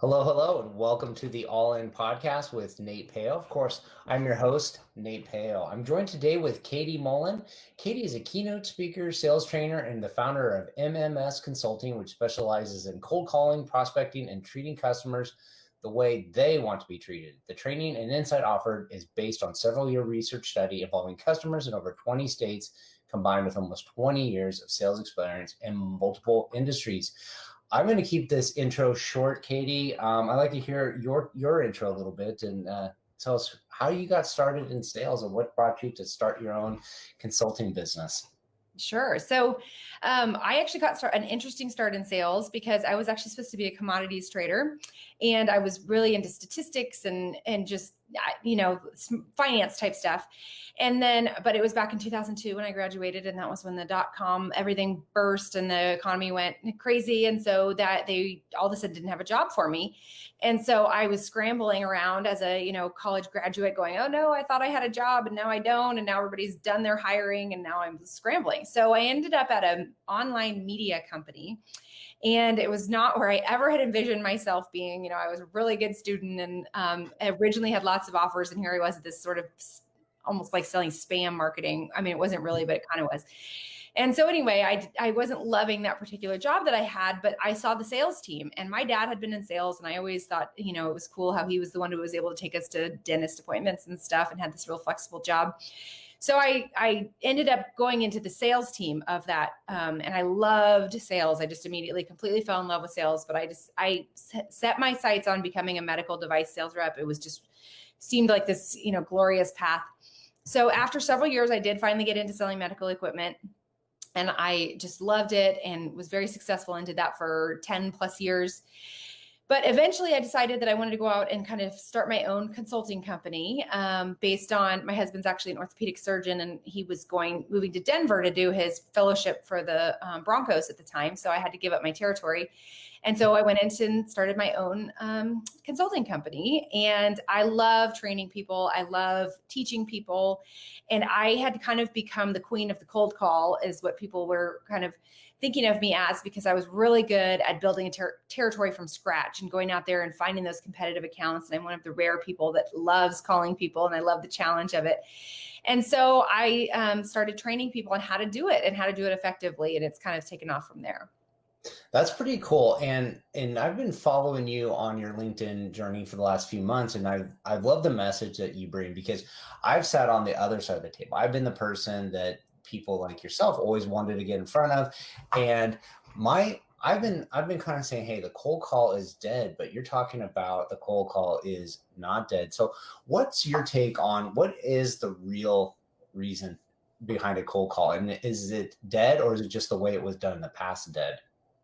Hello, hello, and welcome to the All In podcast with Nate Pao. Of course, I'm your host, Nate Pao. I'm joined today with Katie Mullen. Katie is a keynote speaker, sales trainer, and the founder of MMS Consulting, which specializes in cold calling, prospecting, and treating customers the way they want to be treated. The training and insight offered is based on several-year research study involving customers in over 20 states, combined with almost 20 years of sales experience in multiple industries. I'm going to keep this intro short, Katie. I'd like to hear your intro a little bit and tell us how you got started in sales and what brought you to start your own consulting business. Sure. So I actually got an interesting start in sales because I was actually supposed to be a commodities trader, and I was really into statistics and just finance type stuff. And then, but it was back in 2002 when I graduated, and that was when the .com everything burst and the economy went crazy, and so that they all of a sudden didn't have a job for me. And so I was scrambling around as a college graduate, going, "Oh no, I thought I had a job, and now I don't, and now everybody's done their hiring, and now I'm scrambling." So I ended up at an online media company. And it was not where I ever had envisioned myself being. I was a really good student and originally had lots of offers. And here I was at this sort of almost like selling spam marketing. I mean, it wasn't really, but it kind of was. And so anyway, I wasn't loving that particular job that I had, but I saw the sales team, and my dad had been in sales, and I always thought, it was cool how he was the one who was able to take us to dentist appointments and stuff and had this real flexible job. So I ended up going into the sales team of that, and I loved sales. I just immediately completely fell in love with sales, but I set my sights on becoming a medical device sales rep. It was just seemed like this, glorious path. So after several years, I did finally get into selling medical equipment, and I just loved it and was very successful and did that for 10 plus years. But eventually I decided that I wanted to go out and kind of start my own consulting company based on my husband's actually an orthopedic surgeon, and he was moving to Denver to do his fellowship for the Broncos at the time. So I had to give up my territory. And so I went into and started my own consulting company, and I love training people. I love teaching people. And I had kind of become the queen of the cold call is what people were kind of thinking of me as, because I was really good at building a territory from scratch and going out there and finding those competitive accounts. And I'm one of the rare people that loves calling people, and I love the challenge of it. And so I started training people on how to do it and how to do it effectively. And it's kind of taken off from there. That's pretty cool. And I've been following you on your LinkedIn journey for the last few months, and I've loved the message that you bring, because I've sat on the other side of the table. I've been the person that people like yourself always wanted to get in front of, and I've been kind of saying, hey, the cold call is dead, but you're talking about the cold call is not dead. So what's your take on what is the real reason behind a cold call? And is it dead, or is it just the way it was done in the past dead?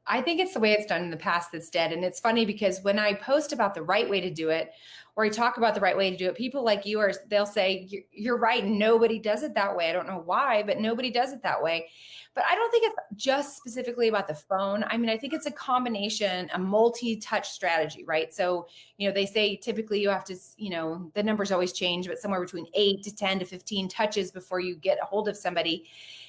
I think it's the way it's done in the past that's dead. And it's funny because when I post about the right way to do it, or I talk about the right way to do it, people like you they'll say, you're right. Nobody does it that way. I don't know why, but nobody does it that way. But I don't think it's just specifically about the phone. I mean, I think it's a combination, a multi-touch strategy, right? So, they say typically you have to, the numbers always change, but somewhere between 8 to 10 to 15 touches before you get a hold of somebody.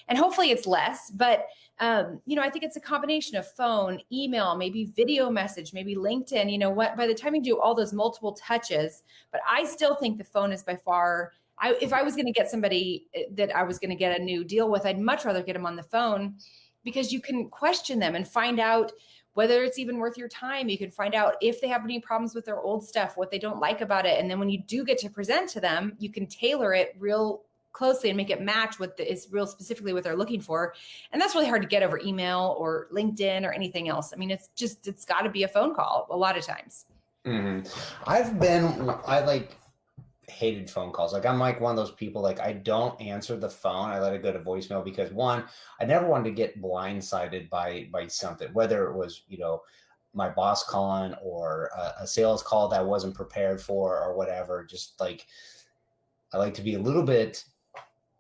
And hopefully it's less, but I think it's a combination of phone, email, maybe video message, maybe LinkedIn, by the time you do all those multiple touches, but I still think the phone is by far, if I was going to get somebody that I was going to get a new deal with, I'd much rather get them on the phone, because you can question them and find out whether it's even worth your time. You can find out if they have any problems with their old stuff, what they don't like about it. And then when you do get to present to them, you can tailor it real closely and make it match what is real specifically what they're looking for. And that's really hard to get over email or LinkedIn or anything else. I mean, it's got to be a phone call a lot of times. Mm-hmm. I hated phone calls. I'm like one of those people, like I don't answer the phone. I let it go to voicemail because one, I never wanted to get blindsided by something, whether it was, my boss calling or a sales call that I wasn't prepared for or whatever. Just like, I like to be a little bit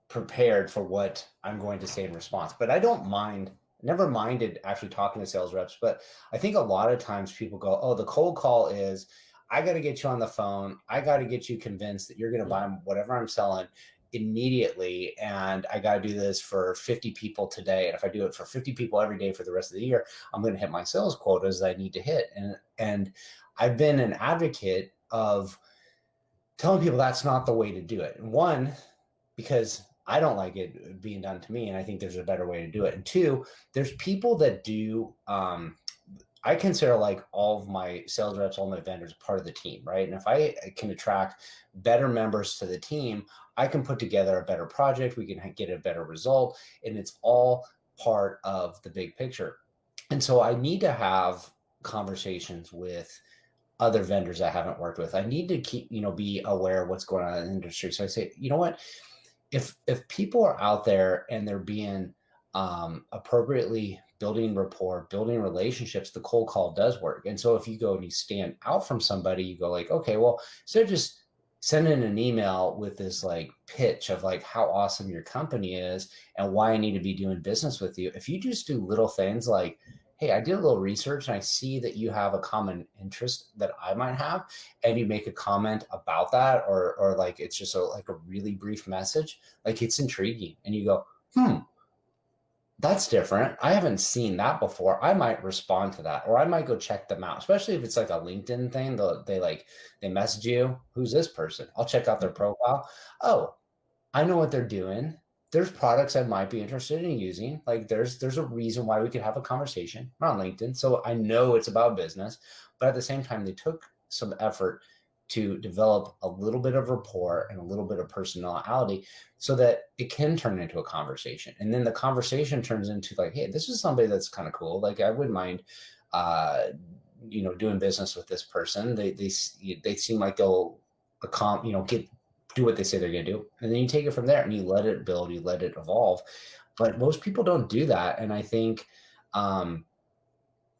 prepared for what I'm going to say in response, but I don't mind, never minded actually talking to sales reps. But I think a lot of times people go, oh, the cold call is, I got to get you on the phone. I got to get you convinced that you're going to buy whatever I'm selling. immediately, and I got to do this for 50 people today. And if I do it for 50 people every day for the rest of the year, I'm going to hit my sales quotas that I need to hit. And I've been an advocate of telling people that's not the way to do it. And one, because I don't like it being done to me, and I think there's a better way to do it. And two, there's people that do, I consider like all of my sales reps, all my vendors part of the team, right? And if I can attract better members to the team, I can put together a better project, we can get a better result, and it's all part of the big picture. And so I need to have conversations with other vendors I haven't worked with. I need to keep, be aware of what's going on in the industry. So I say, you know what, if people are out there and they're being appropriately building rapport, building relationships, the cold call does work. And so if you go and you stand out from somebody, you go like, okay, well, instead of just sending an email with this like pitch of like how awesome your company is and why I need to be doing business with you, if you just do little things like, hey, I did a little research and I see that you have a common interest that I might have, and you make a comment about that, or like it's just like a really brief message, like it's intriguing, and you go, that's different. I haven't seen that before. I might respond to that, or I might go check them out, especially if it's like a LinkedIn thing. They message you, who's this person? I'll check out their profile. Oh, I know what they're doing. There's products I might be interested in using. Like there's a reason why we could have a conversation. We're on LinkedIn, so I know it's about business, but at the same time, they took some effort to develop a little bit of rapport and a little bit of personality so that it can turn into a conversation. And then the conversation turns into like, hey, this is somebody that's kind of cool. Like I wouldn't mind, doing business with this person. They seem like they'll do what they say they're going to do. And then you take it from there and you let it build, you let it evolve. But most people don't do that. And I think, a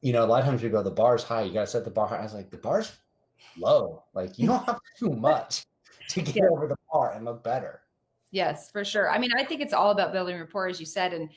lot of times we go, the bar's high. You got to set the bar high. I was like, the bar's low. Like you don't have to do much to get over the bar and look better. Yes, for sure. I mean, I think it's all about building rapport, as you said. And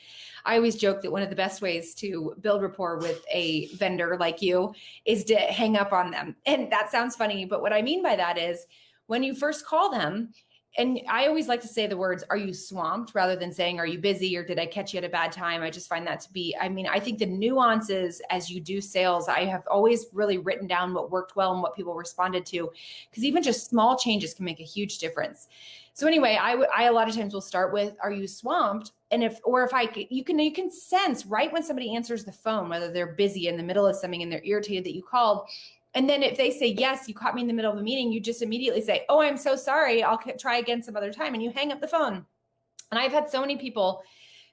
I always joke that one of the best ways to build rapport with a vendor like you is to hang up on them. And that sounds funny, but what I mean by that is when you first call them, and I always like to say the words, are you swamped, rather than saying, are you busy, or did I catch you at a bad time? I just find that to be, I think the nuances as you do sales, I have always really written down what worked well and what people responded to, because even just small changes can make a huge difference. So anyway, I a lot of times will start with, are you swamped? And you can sense right when somebody answers the phone, whether they're busy in the middle of something and they're irritated that you called. And then if they say, yes, you caught me in the middle of a meeting, you just immediately say, oh, I'm so sorry. I'll try again some other time. And you hang up the phone. And I've had so many people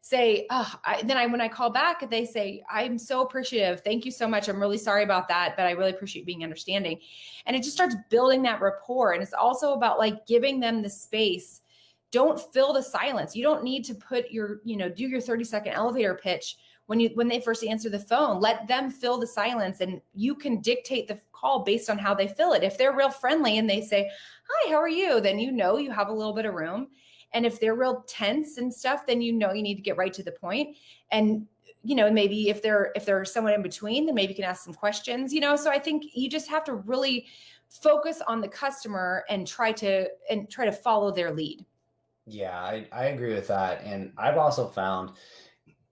say, when I call back, they say, I'm so appreciative. Thank you so much. I'm really sorry about that, but I really appreciate being understanding. And it just starts building that rapport. And it's also about like giving them the space. Don't fill the silence. You don't need to put do your 30-second elevator pitch when they first answer the phone. Let them fill the silence, and you can dictate the call based on how they fill it. If they're real friendly and they say, hi, how are you? Then you have a little bit of room. And if they're real tense and stuff, then you need to get right to the point. And maybe if they're someone in between, then maybe you can ask some questions. So I think you just have to really focus on the customer and try to follow their lead. Yeah, I agree with that. And I've also found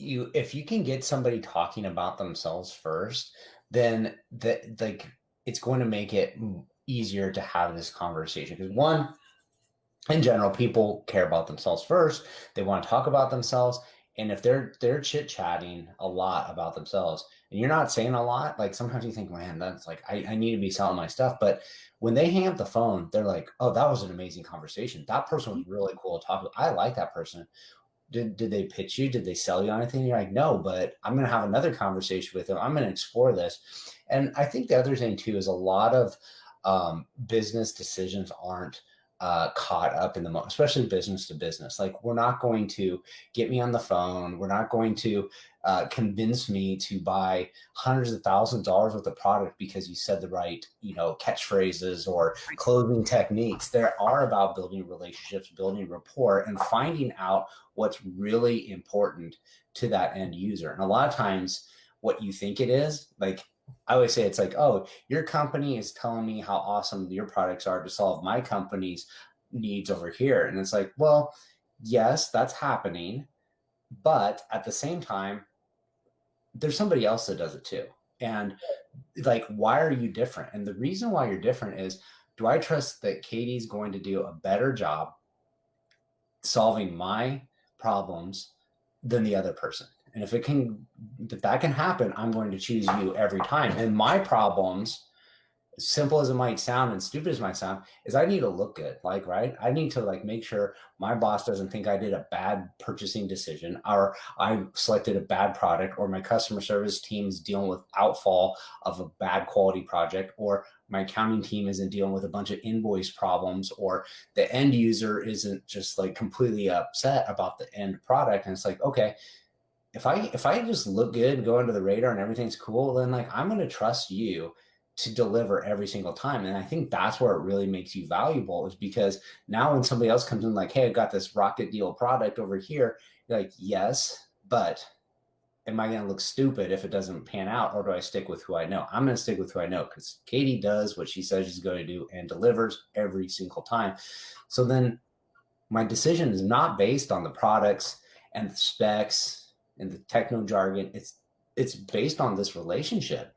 if you can get somebody talking about themselves first, then it's going to make it easier to have this conversation. Because one, in general, people care about themselves first. They want to talk about themselves. And if they're chit-chatting a lot about themselves and you're not saying a lot, like sometimes you think, man, that's like, I need to be selling my stuff. But when they hang up the phone, they're like, oh, that was an amazing conversation. That person was really cool to talk to. I like that person. Did they pitch you? Did they sell you on anything? You're like, no, but I'm going to have another conversation with them. I'm going to explore this. And I think the other thing too is a lot of business decisions aren't caught up in the moment, especially business to business. Like, we're not going to get me on the phone. We're not going to convince me to buy hundreds of thousands of dollars worth of product because you said the right, catchphrases or closing techniques. They are about building relationships, building rapport, and finding out what's really important to that end user. And a lot of times what you think it is, like, I always say it's like, oh, your company is telling me how awesome your products are to solve my company's needs over here. And it's like, well, yes, that's happening. But at the same time, there's somebody else that does it too. And like, why are you different? And the reason why you're different is, do I trust that Katie's going to do a better job solving my problems than the other person? And if that can happen, I'm going to choose you every time. And my problems, as simple as it might sound and stupid as it might sound, is I need to look good. Like, right? I need to like make sure my boss doesn't think I did a bad purchasing decision, or I selected a bad product, or my customer service team is dealing with outfall of a bad quality project, or my accounting team isn't dealing with a bunch of invoice problems, or the end user isn't just like completely upset about the end product. And it's like, okay, if I just look good and go under the radar and everything's cool, then like I'm going to trust you to deliver every single time. And I think that's where it really makes you valuable, is because now when somebody else comes in like, hey, I got this rocket deal product over here, you're like, yes, but am I going to look stupid if it doesn't pan out, or do I stick with who I know? I'm going to stick with who I know, because Katie does what she says she's going to do and delivers every single time. So then my decision is not based on the products and the specs and the techno jargon. It's based on this relationship.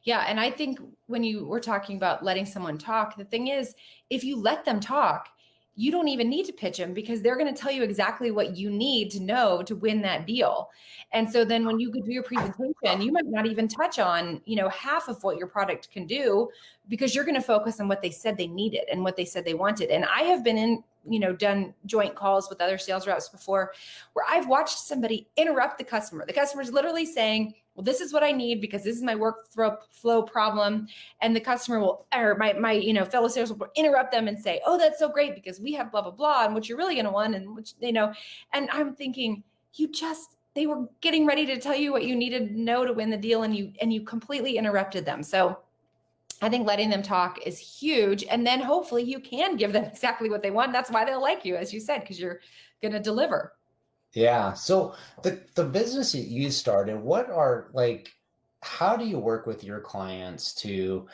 Yeah. And I think when you were talking about letting someone talk, the thing is, if you let them talk, you don't even need to pitch them, because they're going to tell you exactly what you need to know to win that deal. And so then when you do your presentation, you might not even touch on, half of what your product can do, because you're going to focus on what they said they needed and what they said they wanted. And I have been in, done joint calls with other sales reps before, where I've watched somebody interrupt the customer. The customer's literally saying, well, this is what I need because this is my workflow problem. And the customer will, or my fellow sales will interrupt them and say, oh, that's so great because we have blah, blah, blah. And what you're really going to want, and which, and I'm thinking, they were getting ready to tell you what you needed to know to win the deal. And you completely interrupted them. So I think letting them talk is huge. And then hopefully you can give them exactly what they want. That's why they'll like you, as you said, because you're going to deliver. Yeah. So the business that you started, how do you work with your clients to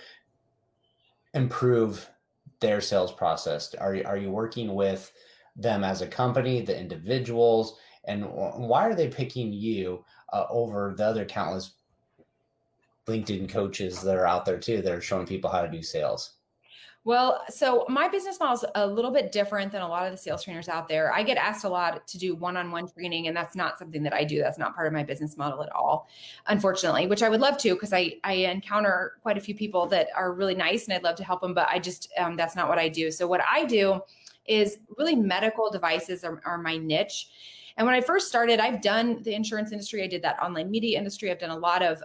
improve their sales process? Are you working with them as a company, the individuals, and why are they picking you over the other countless LinkedIn coaches that are out there too, that are showing people how to do sales? Well, so my business model is a little bit different than a lot of the sales trainers out there. I get asked a lot to do one-on-one training, and that's not something that I do. That's not part of my business model at all, unfortunately, which I would love to, because I encounter quite a few people that are really nice and I'd love to help them, but I just, that's not what I do. So what I do is really medical devices are my niche. And when I first started, I've done the insurance industry. I did that online media industry. I've done a lot of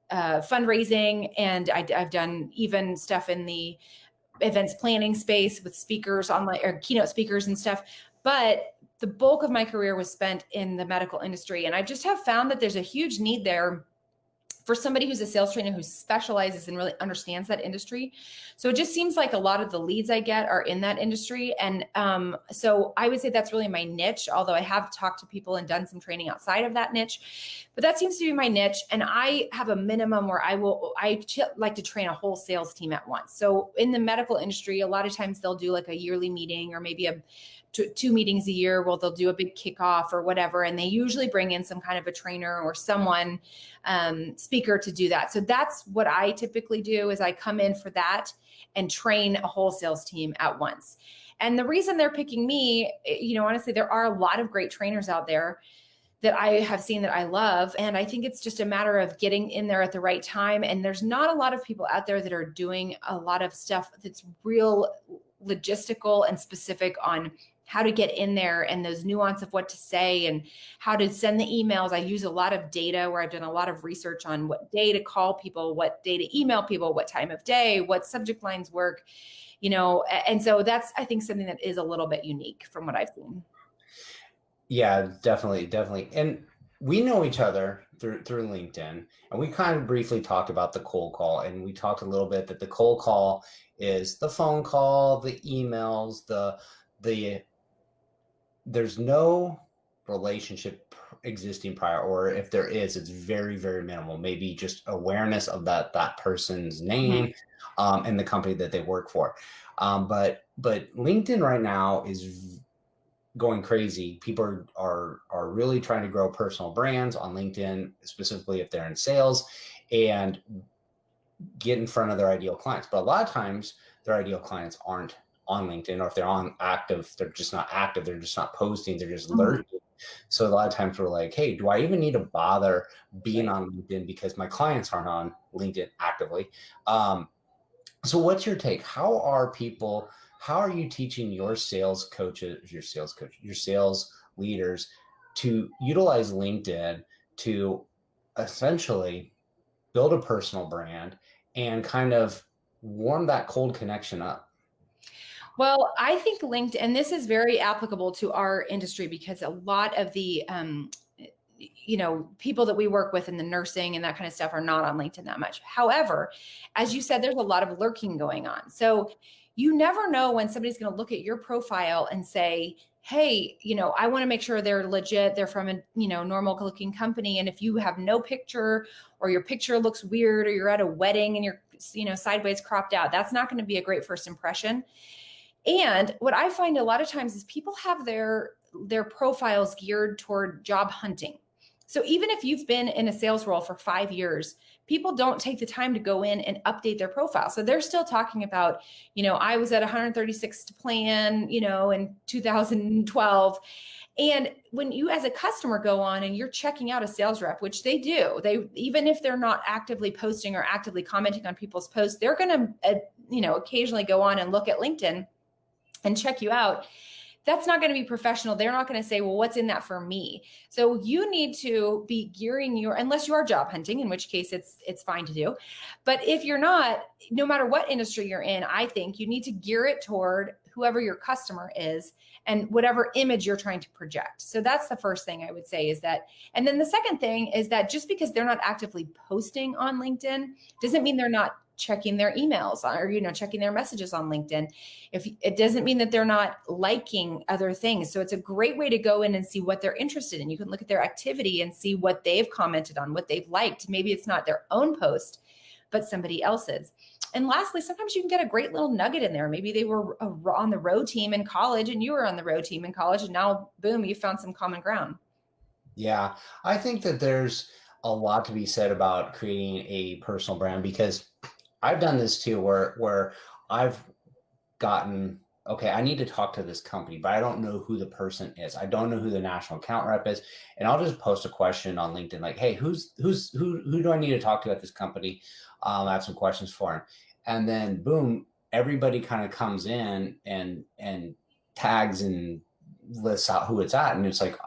fundraising, and I've done even stuff in the events planning space with speakers, online or keynote speakers and stuff. But the bulk of my career was spent in the medical industry. And I just have found that there's a huge need there for somebody who's a sales trainer who specializes and really understands that industry. So it just seems like a lot of the leads I get are in that industry. And so I would say that's really my niche, although I have talked to people and done some training outside of that niche. But that seems to be my niche. And I have a minimum where I like to train a whole sales team at once. So in the medical industry, a lot of times they'll do like a yearly meeting, or maybe two meetings a year where they'll do a big kickoff or whatever. And they usually bring in some kind of a trainer or someone, speaker, to do that. So that's what I typically do, is I come in for that and train a whole sales team at once. And the reason they're picking me, honestly, there are a lot of great trainers out there that I have seen that I love. And I think it's just a matter of getting in there at the right time. And there's not a lot of people out there that are doing a lot of stuff that's real logistical and specific on how to get in there and those nuance of what to say and how to send the emails. I use a lot of data, where I've done a lot of research on what day to call people, what day to email people, what time of day, what subject lines work, and so that's, I think, something that is a little bit unique from what I've seen. Yeah, definitely. And we know each other through LinkedIn, and we kind of briefly talked about the cold call, and we talked a little bit that the cold call is the phone call, the emails, the there's no relationship existing prior, or if there is, it's very, very minimal. Maybe just awareness of that person's name, and the company that they work for. But but LinkedIn right now is going crazy. People are really trying to grow personal brands on LinkedIn, specifically if they're in sales, and get in front of their ideal clients. But a lot of times their ideal clients aren't on LinkedIn, or if they're on active, they're just not active. They're just not posting. They're just lurking. So a lot of times we're like, hey, do I even need to bother being on LinkedIn because my clients aren't on LinkedIn actively? So what's your take? How are you teaching your sales coaches, your sales leaders to utilize LinkedIn to essentially build a personal brand and kind of warm that cold connection up? Well, I think LinkedIn, and this is very applicable to our industry because a lot of the, people that we work with in the nursing and that kind of stuff are not on LinkedIn that much. However, as you said, there's a lot of lurking going on. So you never know when somebody's going to look at your profile and say, hey, I want to make sure they're legit. They're from a, normal looking company. And if you have no picture, or your picture looks weird, or you're at a wedding and you're, sideways cropped out, that's not going to be a great first impression. And what I find a lot of times is people have their profiles geared toward job hunting. So even if you've been in a sales role for 5 years, people don't take the time to go in and update their profile. So they're still talking about, I was at 136 to plan, in 2012. And when you as a customer go on and you're checking out a sales rep, which they do, even if they're not actively posting or actively commenting on people's posts, they're going to, occasionally go on and look at LinkedIn and check you out. That's not going to be professional. They're not going to say, well, what's in that for me? So you need to be gearing unless you are job hunting, in which case it's fine to do. But if you're not, no matter what industry you're in, I think you need to gear it toward whoever your customer is and whatever image you're trying to project. So that's the first thing I would say is that. And then the second thing is that just because they're not actively posting on LinkedIn doesn't mean they're not checking their emails or, checking their messages on LinkedIn. If it doesn't mean that they're not liking other things. So it's a great way to go in and see what they're interested in. You can look at their activity and see what they've commented on, what they've liked. Maybe it's not their own post, but somebody else's. And lastly, sometimes you can get a great little nugget in there. Maybe they were on the row team in college and you were on the row team in college, and now boom, you found some common ground. Yeah, I think that there's a lot to be said about creating a personal brand, because I've done this too, where I've gotten, okay, I need to talk to this company, but I don't know who the person is. I don't know who the national account rep is. And I'll just post a question on LinkedIn like, hey, who do I need to talk to at this company? I have some questions for him. And then boom, everybody kind of comes in and tags and lists out who it's at. And it's like,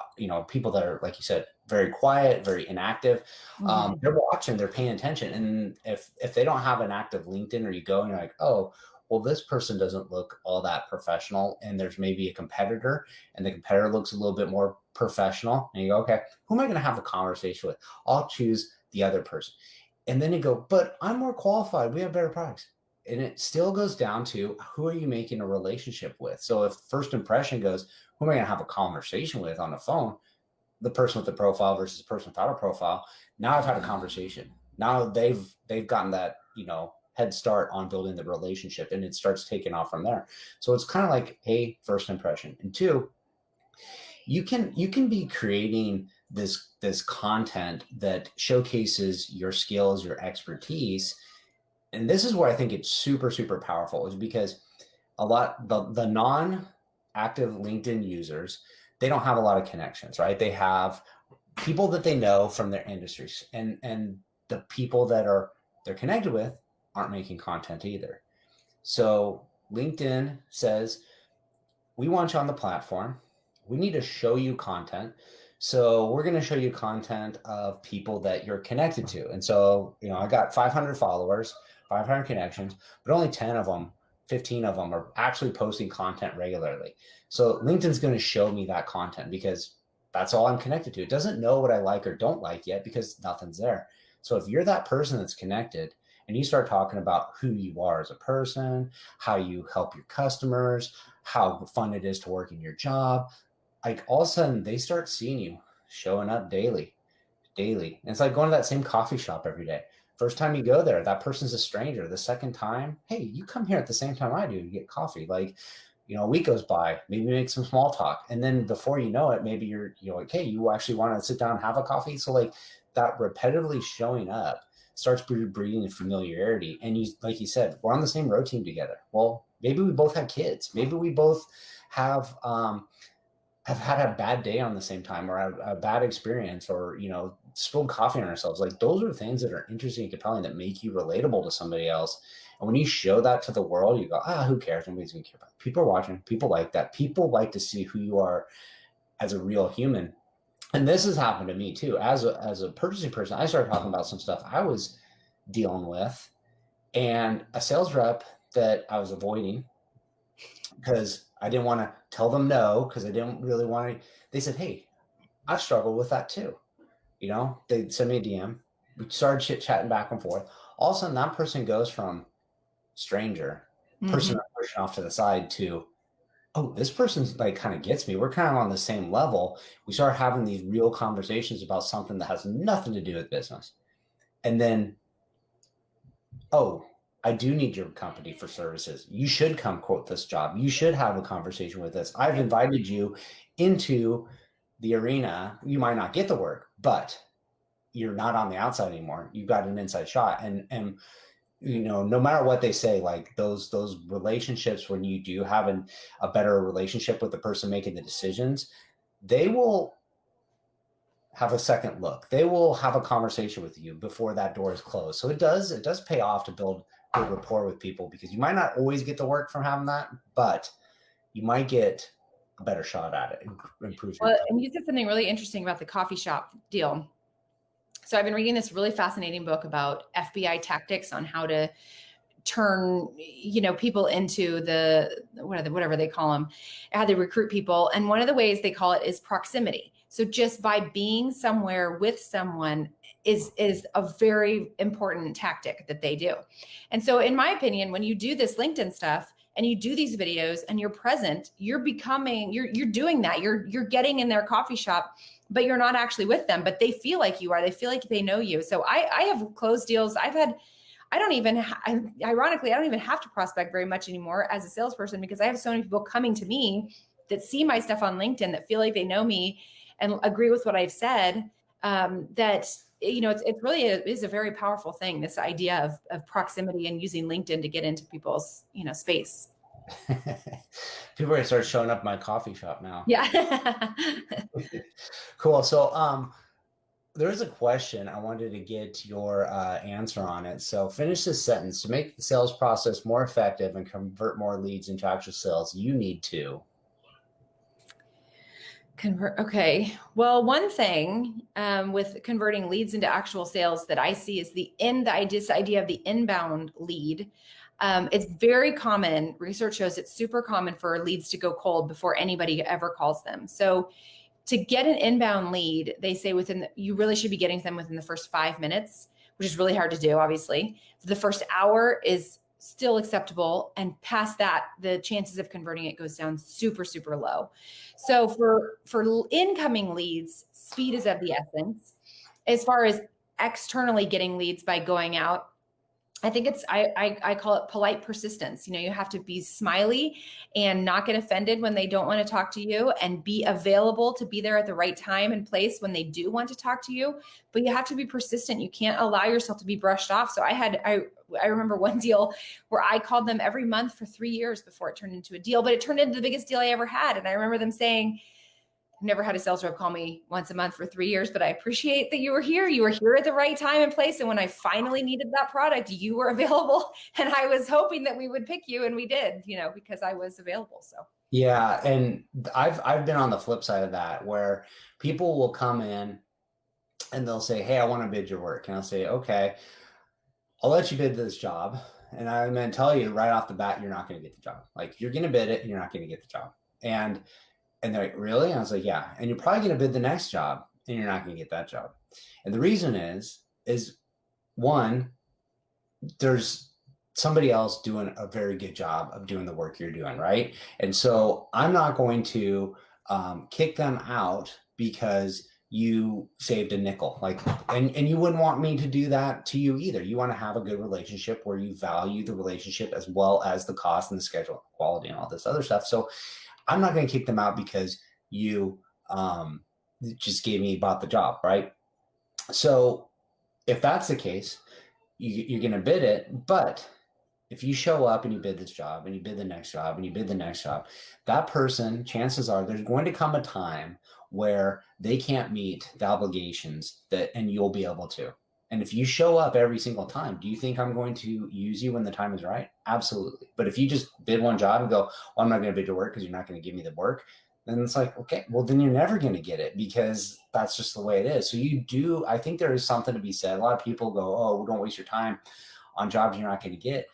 people that are, like you said, very quiet, very inactive. They're watching, they're paying attention. And if they don't have an active LinkedIn, or you go and you're like, oh, well, this person doesn't look all that professional, and there's maybe a competitor, and the competitor looks a little bit more professional, and you go, okay, who am I going to have a conversation with? I'll choose the other person. And then you go, but I'm more qualified. We have better products. And it still goes down to, who are you making a relationship with? So if first impression goes, who am I going to have a conversation with on the phone? The person with the profile versus the person without a profile. Now I've had a conversation. Now they've gotten that, head start on building the relationship, and it starts taking off from there. So it's kind of like, hey, first impression. And two, you can be creating this content that showcases your skills, your expertise. And this is where I think it's super, super powerful, is because the non-active LinkedIn users, they don't have a lot of connections, right? They have people that they know from their industries, and the people that they're connected with aren't making content either. So LinkedIn says, we want you on the platform. We need to show you content. So we're going to show you content of people that you're connected to. And so, I got 500 followers, 500 connections, but only 10 of them, 15 of them are actually posting content regularly. So LinkedIn's going to show me that content because that's all I'm connected to. It doesn't know what I like or don't like yet because nothing's there. So if you're that person that's connected, and you start talking about who you are as a person, how you help your customers, how fun it is to work in your job, like all of a sudden they start seeing you showing up daily. And it's like going to that same coffee shop every day. First time you go there, that person's a stranger. The second time, hey, you come here at the same time I do, you get coffee. Like, a week goes by, maybe make some small talk. And then before you know it, maybe you're like, hey, you actually want to sit down and have a coffee? So like that repetitively showing up starts breeding a familiarity. And like you said, we're on the same road team together. Well, maybe we both had kids. Maybe we both have had a bad day on the same time, or a bad experience, or, spilled coffee on ourselves. Like those are things that are interesting and compelling that make you relatable to somebody else. And when you show that to the world, you go, who cares? Nobody's gonna care about it. People are watching. People like that. People like to see who you are as a real human. And this has happened to me too. As a purchasing person, I started talking about some stuff I was dealing with, and a sales rep that I was avoiding because I didn't want to tell them no, because I didn't really want to. They said, hey, I've struggled with that too. They sent me a DM. We started chit-chatting back and forth. All of a sudden, that person goes from stranger, person I'm pushing off to the side, to, oh, this person's like kind of gets me. We're kind of on the same level. We start having these real conversations about something that has nothing to do with business. And then, oh, I do need your company for services. You should come quote this job. You should have a conversation with us. I've invited you into the arena. You might not get the work, but you're not on the outside anymore. You've got an inside shot. And no matter what they say, like those relationships, when you do have a better relationship with the person making the decisions, they will have a second look. They will have a conversation with you before that door is closed. So it does pay off to build good rapport with people, because you might not always get the work from having that, but you might get a better shot at it and improve. Well, and you said something really interesting about the coffee shop deal. So I've been reading this really fascinating book about FBI tactics on how to turn, people into whatever they call them, how they recruit people. And one of the ways they call it is proximity. So just by being somewhere with someone is a very important tactic that they do. And so in my opinion, when you do this LinkedIn stuff and you do these videos and you're present, you're doing that. You're getting in their coffee shop, but you're not actually with them, but they feel like you are. They feel like they know you. So I have closed deals. Ironically, I don't even have to prospect very much anymore as a salesperson, because I have so many people coming to me that see my stuff on LinkedIn, that feel like they know me and agree with what I've said, that, it's really is a very powerful thing, this idea of proximity and using LinkedIn to get into people's, space. People are going to start showing up at my coffee shop now. Yeah. Cool. So there's a question. I wanted to get your answer on it. So finish this sentence. To make the sales process more effective and convert more leads into actual sales, you need to convert. Okay. Well, one thing with converting leads into actual sales that I see is this idea of the inbound lead. It's very common. Research shows it's super common for leads to go cold before anybody ever calls them. So to get an inbound lead, they say you really should be getting them within the first 5 minutes, which is really hard to do, obviously. The first hour is still acceptable. And past that, the chances of converting it goes down super, super low. So for incoming leads, speed is of the essence. As far as externally getting leads by going out, I think I call it polite persistence. You have to be smiley and not get offended when they don't want to talk to you, and be available to be there at the right time and place when they do want to talk to you. But you have to be persistent. You can't allow yourself to be brushed off. So I remember one deal where I called them every month for 3 years before it turned into a deal, but it turned into the biggest deal I ever had. And I remember them saying, I've never had a sales rep call me once a month for 3 years, but I appreciate that you were here. You were here at the right time and place. And when I finally needed that product, you were available. And I was hoping that we would pick you, and we did, because I was available. So yeah, and I've been on the flip side of that, where people will come in and they'll say, hey, I want to bid your work. And I'll say, okay, I'll let you bid this job. And I'm going to tell you right off the bat, you're not going to get the job. Like, you're going to bid it and you're not going to get the job. And they're like, really? I was like, yeah. And you're probably going to bid the next job and you're not going to get that job. And the reason is one, there's somebody else doing a very good job of doing the work you're doing, right? And so I'm not going to kick them out because you saved a nickel. Like, and you wouldn't want me to do that to you either. You want to have a good relationship where you value the relationship as well as the cost and the schedule, quality, and all this other stuff. So I'm not going to kick them out because you just bought the job, right? So if that's the case, you're going to bid it. But if you show up and you bid this job and you bid the next job and you bid the next job, that person, chances are there's going to come a time where they can't meet the obligations and you'll be able to. And if you show up every single time, do you think I'm going to use you when the time is right? Absolutely. But if you just bid one job and go, well, I'm not going to bid your work because you're not going to give me the work, then it's like, okay, well, then you're never going to get it because that's just the way it is. So I think there is something to be said. A lot of people go, oh, don't waste your time on jobs you're not going to get.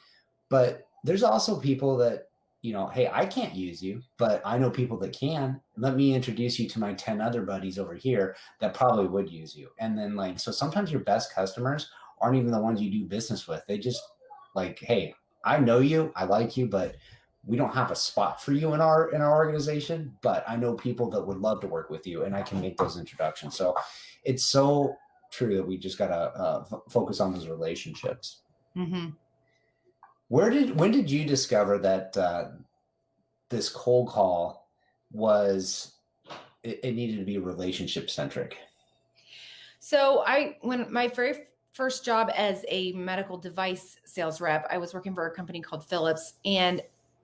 But there's also people that, hey, I can't use you, but I know people that can. Let me introduce you to my 10 other buddies over here that probably would use you. And then so sometimes your best customers aren't even the ones you do business with. They just hey, I know you, I like you, but we don't have a spot for you in our organization, but I know people that would love to work with you and I can make those introductions. So it's so true that we just got to focus on those relationships. Mm-hmm. When did you discover that this cold call it needed to be relationship centric? So when my very first job as a medical device sales rep, I was working for a company called Philips, and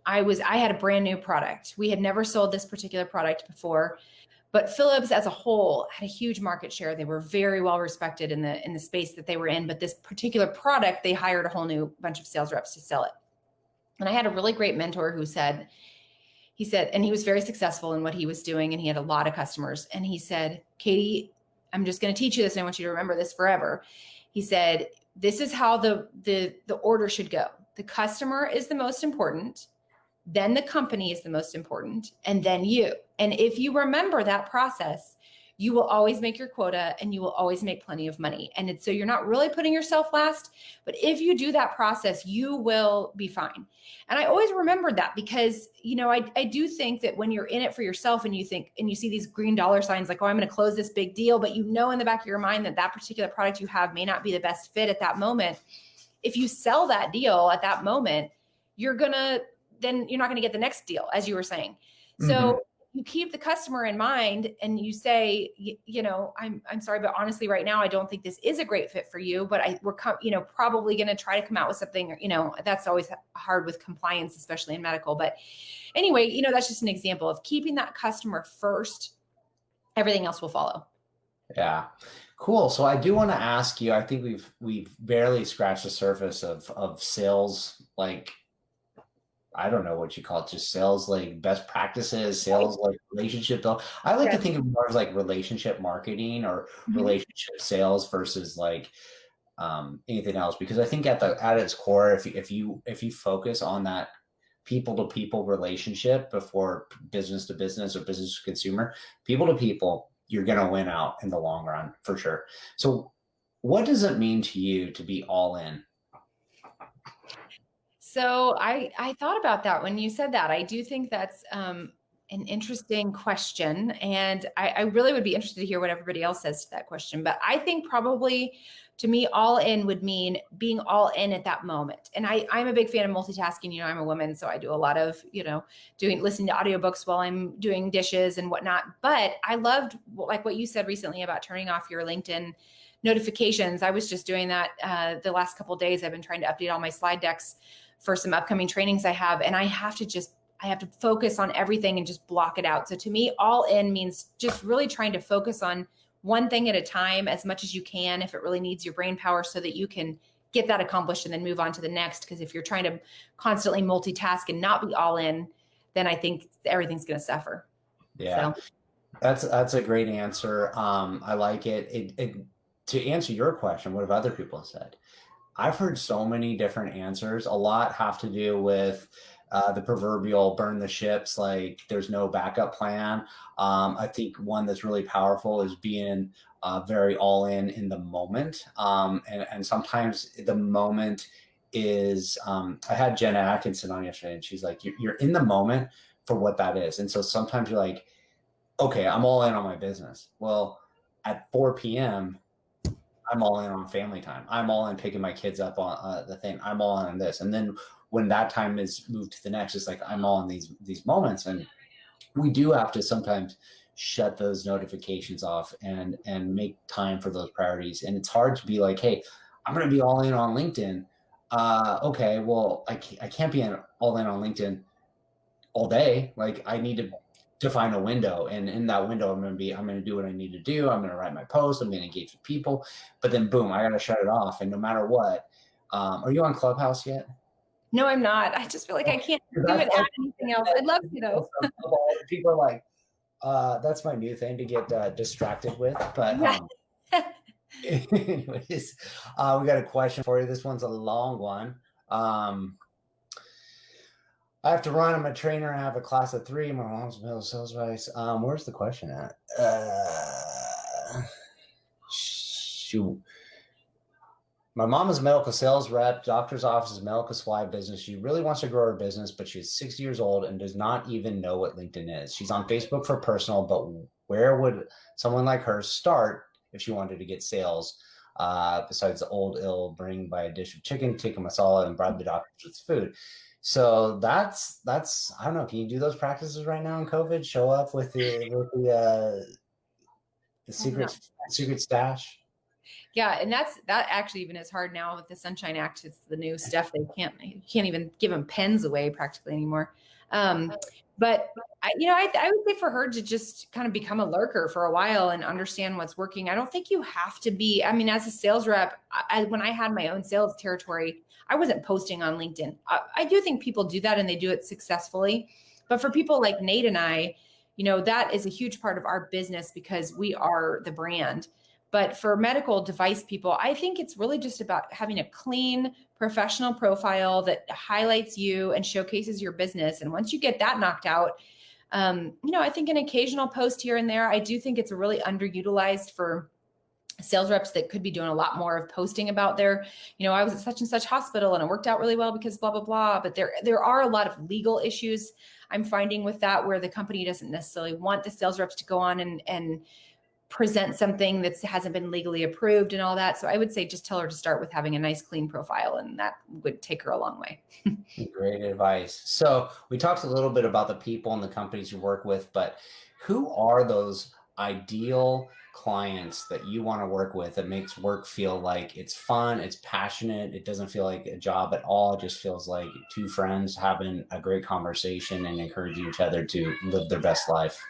I had a brand new product. We had never sold this particular product before, but Philips as a whole had a huge market share. They were very well respected in the space that they were in, but this particular product, they hired a whole new bunch of sales reps to sell it. And I had a really great mentor who said, and he was very successful in what he was doing, and he had a lot of customers. And he said, Katie, I'm just going to teach you this, and I want you to remember this forever. He said, this is how the order should go. The customer is the most important. Then the company is the most important, and then you. And if you remember that process, you will always make your quota and you will always make plenty of money. And so you're not really putting yourself last, but if you do that process, you will be fine. And I always remembered that because, I do think that when you're in it for yourself and you think, and you see these green dollar signs like, oh, I'm going to close this big deal, but in the back of your mind that particular product you have may not be the best fit at that moment. If you sell that deal at that moment, then you're not going to get the next deal, as you were saying. So you keep the customer in mind and you say, I'm sorry, but honestly, right now, I don't think this is a great fit for you, but we're probably going to try to come out with something, that's always hard with compliance, especially in medical. But anyway, that's just an example of keeping that customer first. Everything else will follow. Yeah. Cool. So I do want to ask you, I think we've barely scratched the surface of sales, I don't know what you call it, just sales, best practices, sales, relationship. I like to think of more as relationship marketing or relationship sales versus anything else, because I think at its core, if you focus on that people to people relationship before business to business or business to consumer, people to people, you're going to win out in the long run for sure. So what does it mean to you to be all in? So I thought about that when you said that. I do think that's an interesting question. And I really would be interested to hear what everybody else says to that question. But I think probably to me, all in would mean being all in at that moment. And I'm a big fan of multitasking. I'm a woman, so I do a lot of, listening to audiobooks while I'm doing dishes and whatnot. But I loved what you said recently about turning off your LinkedIn notifications. I was just doing that the last couple of days. I've been trying to update all my slide decks for some upcoming trainings I have. And I have to focus on everything and just block it out. So to me, all in means just really trying to focus on one thing at a time as much as you can, if it really needs your brain power, so that you can get that accomplished and then move on to the next. Because if you're trying to constantly multitask and not be all in, then I think everything's going to suffer. Yeah, so. That's a great answer. I like it. To answer your question, what have other people said? I've heard so many different answers. A lot have to do with the proverbial burn the ships, there's no backup plan. I think one that's really powerful is being very all in the moment. And sometimes the moment is, I had Jenna Atkinson on yesterday, and she's like, you're in the moment for what that is. And so sometimes you're like, okay, I'm all in on my business. Well, at 4 p.m., I'm all in on family time. I'm all in picking my kids up on the thing. I'm all in on this. And then when that time is moved to the next, it's like I'm all in these moments. And we do have to sometimes shut those notifications off and make time for those priorities. And it's hard to be like, hey, I'm going to be all in on LinkedIn. Okay, well, I can't be all in on LinkedIn all day. Like I need to define a window, and in that window I'm going to do what I need to do. I'm going to write my post, I'm going to engage with people, but then boom, I got to shut it off. And no matter what, are you on Clubhouse yet? No, I'm not. I just feel like I can't do it, add anything else. I'd love to though. People are like, that's my new thing to get distracted with, but anyways, we got a question for you. This one's a long one. I have to run. I'm a trainer. I have a class of 3. My mom's middle sales advice. Where's the question at? Shoot. My mom is a medical sales rep, doctor's office is medical supply business. She really wants to grow her business, but she's 60 years old and does not even know what LinkedIn is. She's on Facebook for personal, but where would someone like her start if she wanted to get sales? Besides the old ill, bring by a dish of chicken, tikka masala, and bribe the doctors with food. So that's I don't know. Can you do those practices right now in COVID? Show up with the secret stash. Yeah, and that actually even is hard now with the Sunshine Act. It's the new stuff. You can't even give them pens away practically anymore. But I would say for her to just kind of become a lurker for a while and understand what's working. I don't think you have to be. I mean, as a sales rep, when I had my own sales territory, I wasn't posting on LinkedIn. I do think people do that and they do it successfully. But for people like Nate and I, that is a huge part of our business because we are the brand. But for medical device people, I think it's really just about having a clean, professional profile that highlights you and showcases your business. And once you get that knocked out, I think an occasional post here and there, I do think it's really underutilized for sales reps that could be doing a lot more of posting about their, I was at such and such hospital and it worked out really well because blah, blah, blah. But there are a lot of legal issues I'm finding with that where the company doesn't necessarily want the sales reps to go on and present something that hasn't been legally approved and all that. So I would say just tell her to start with having a nice, clean profile, and that would take her a long way. Great advice. So we talked a little bit about the people and the companies you work with, but who are those ideal clients that you want to work with that makes work feel like it's fun, it's passionate, it doesn't feel like a job at all, it just feels like two friends having a great conversation and encouraging each other to live their best life?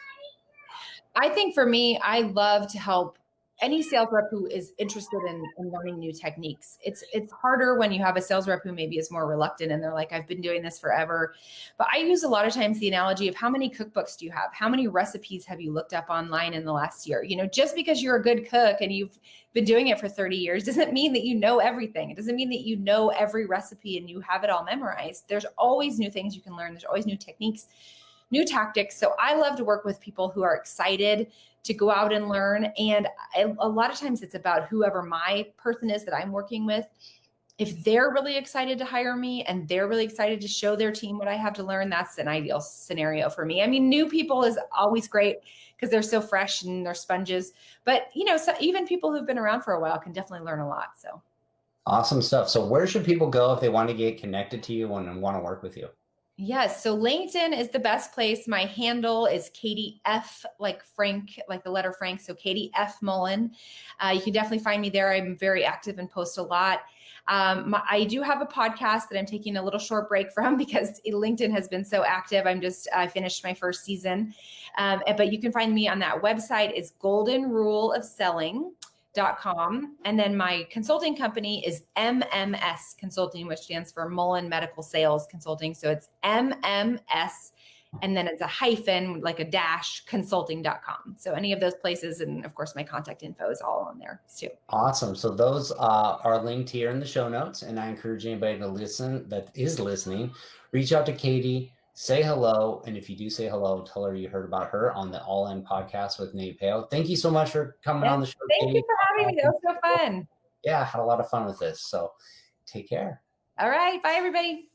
I think for me, I love to help any sales rep who is interested in learning new techniques. It's harder when you have a sales rep who maybe is more reluctant and they're like, I've been doing this forever. But I use a lot of times the analogy of how many cookbooks do you have? How many recipes have you looked up online in the last year? Just because you're a good cook and you've been doing it for 30 years doesn't mean that you know everything. It doesn't mean that you know every recipe and you have it all memorized. There's always new things you can learn. There's always new techniques, new tactics. So I love to work with people who are excited to go out and learn. And a lot of times it's about whoever my person is that I'm working with. If they're really excited to hire me and they're really excited to show their team what I have to learn, that's an ideal scenario for me. I mean, new people is always great because they're so fresh and they're sponges. But, so even people who've been around for a while can definitely learn a lot. So awesome stuff. So where should people go if they want to get connected to you and want to work with you? Yes. So LinkedIn is the best place. My handle is Katie F, like Frank, like the letter Frank. So Katie F Mullen. You can definitely find me there. I'm very active and post a lot. I do have a podcast that I'm taking a little short break from because LinkedIn has been so active. I finished my first season. But you can find me on that website. It's goldenruleofselling.com. And then my consulting company is MMS Consulting, which stands for Mullen Medical Sales Consulting. So it's MMS, and then it's a hyphen, like a dash, consulting.com. So any of those places, and of course my contact info is all on there too. Awesome. So those are linked here in the show notes, and I encourage anybody to listen that is listening, reach out to Katie, say hello. And if you do say hello, tell her you heard about her on the All In podcast with Nate Pale. Thank you so much for coming on the show. Thank you for having me. That was so fun. Yeah, I had a lot of fun with this. So take care. All right. Bye, everybody.